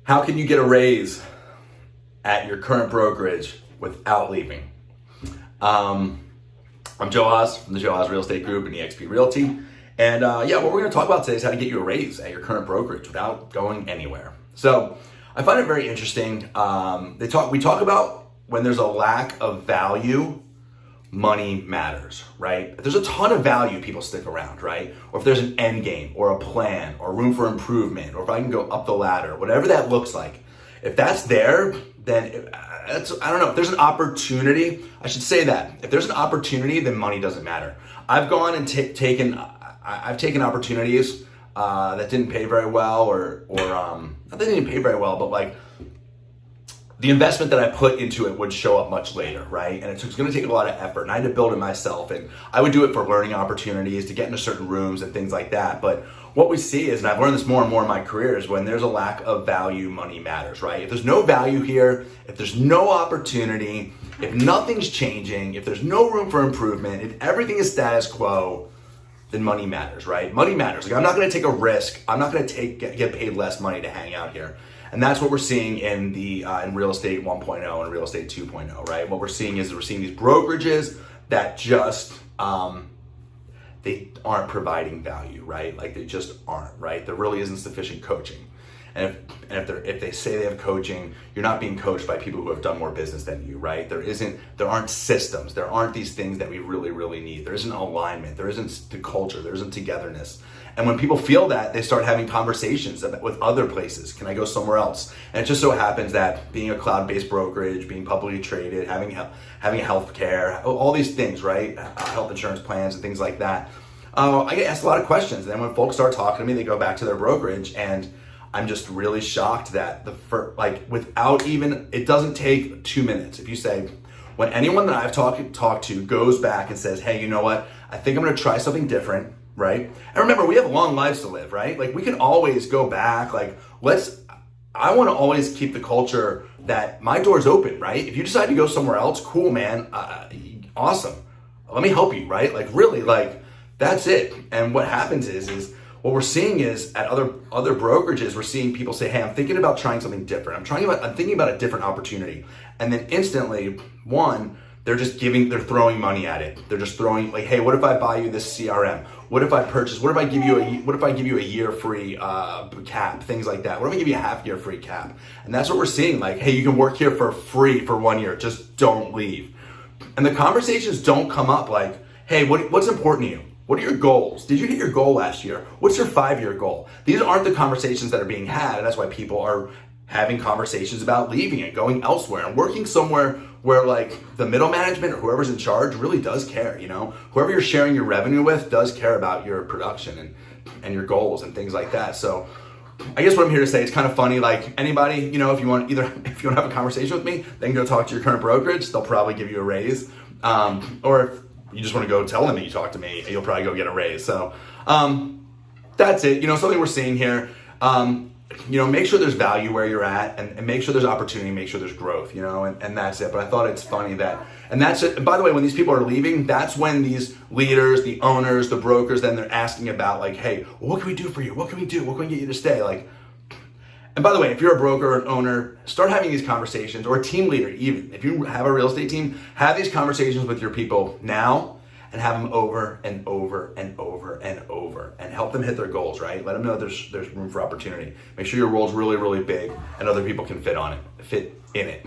How can you get a raise at your current brokerage without leaving? I'm Joe Haas from the Joe Haas Real Estate Group and eXp Realty. And what we're going to talk about today is how to get you a raise at your current brokerage without going anywhere. So I find it very interesting. We talk about when there's a lack of value, money matters, right? If there's a ton of value, people stick around, right? Or if there's an end game or a plan or room for improvement, or if I can go up the ladder, whatever that looks like, if that's there, then I don't know. If there's an opportunity, I should say that. If there's an opportunity, then money doesn't matter. I've gone and taken opportunities that didn't pay very well, or not that they didn't pay very well, but like the investment that I put into it would show up much later, right? And it's going to take a lot of effort, and I had to build it myself. And I would do it for learning opportunities, to get into certain rooms and things like that. But what we see is, and I've learned this more and more in my career, is when there's a lack of value, money matters, right? If there's no value here, if there's no opportunity, if nothing's changing, if there's no room for improvement, if everything is status quo, then money matters, right? Money matters. Like, I'm not going to take a risk. I'm not going to get paid less money to hang out here. And that's what we're seeing in in real estate 1.0 and real estate 2.0, right? What we're seeing is these brokerages that just they aren't providing value, right? Like, they just aren't, right? There really isn't sufficient coaching. And if they say they have coaching, you're not being coached by people who have done more business than you, right? There aren't systems. There aren't these things that we really, really need. There isn't alignment. There isn't the culture. There isn't togetherness. And when people feel that, they start having conversations with other places. Can I go somewhere else? And it just so happens that being a cloud-based brokerage, being publicly traded, having health care, all these things, right? Health insurance plans and things like that. I get asked a lot of questions. And then when folks start talking to me, they go back to their brokerage, and I'm just really shocked that it doesn't take 2 minutes. If you say, when anyone that I've talked to goes back and says, hey, you know what? I think I'm going to try something different, right? And remember, we have long lives to live, right? Like, we can always go back. Like, I want to always keep the culture that my door's open, right? If you decide to go somewhere else, cool, man. Awesome. Let me help you, right? Like, really, like, that's it. And what happens is what we're seeing is at other brokerages, we're seeing people say, hey, I'm thinking about trying something different. I'm thinking about a different opportunity. And then instantly, they're throwing money at it. They're just throwing, like, hey, what if I buy you this CRM? What if I give you a year free cap? Things like that. What if I give you a half year free cap? And that's what we're seeing. Like, hey, you can work here for free for 1 year. Just don't leave. And the conversations don't come up like, hey, what's important to you? What are your goals? Did you hit your goal last year? What's your 5-year goal? These aren't the conversations that are being had, and that's why people are having conversations about leaving and going elsewhere and working somewhere where, like, the middle management or whoever's in charge really does care, you know? Whoever you're sharing your revenue with does care about your production and your goals and things like that. So I guess what I'm here to say, it's kind of funny, like, anybody, you know, if you want to have a conversation with me, then go talk to your current brokerage. They'll probably give you a raise. Or if you just want to go tell them that you talked to me, you'll probably go get a raise. So that's it. You know, something we're seeing here, make sure there's value where you're at, and make sure there's opportunity, make sure there's growth, you know, and that's it. But I thought it's funny and that's it. And by the way, when these people are leaving, that's when these leaders, the owners, the brokers, then they're asking about, like, hey, what can we do for you? What can we do? What can we get you to stay? Like, and by the way, if you're a broker or an owner, start having these conversations, or a team leader even. If you have a real estate team, have these conversations with your people now, and have them over and over and over and over, and help them hit their goals, right? Let them know there's room for opportunity. Make sure your role's really, really big and other people can fit in it.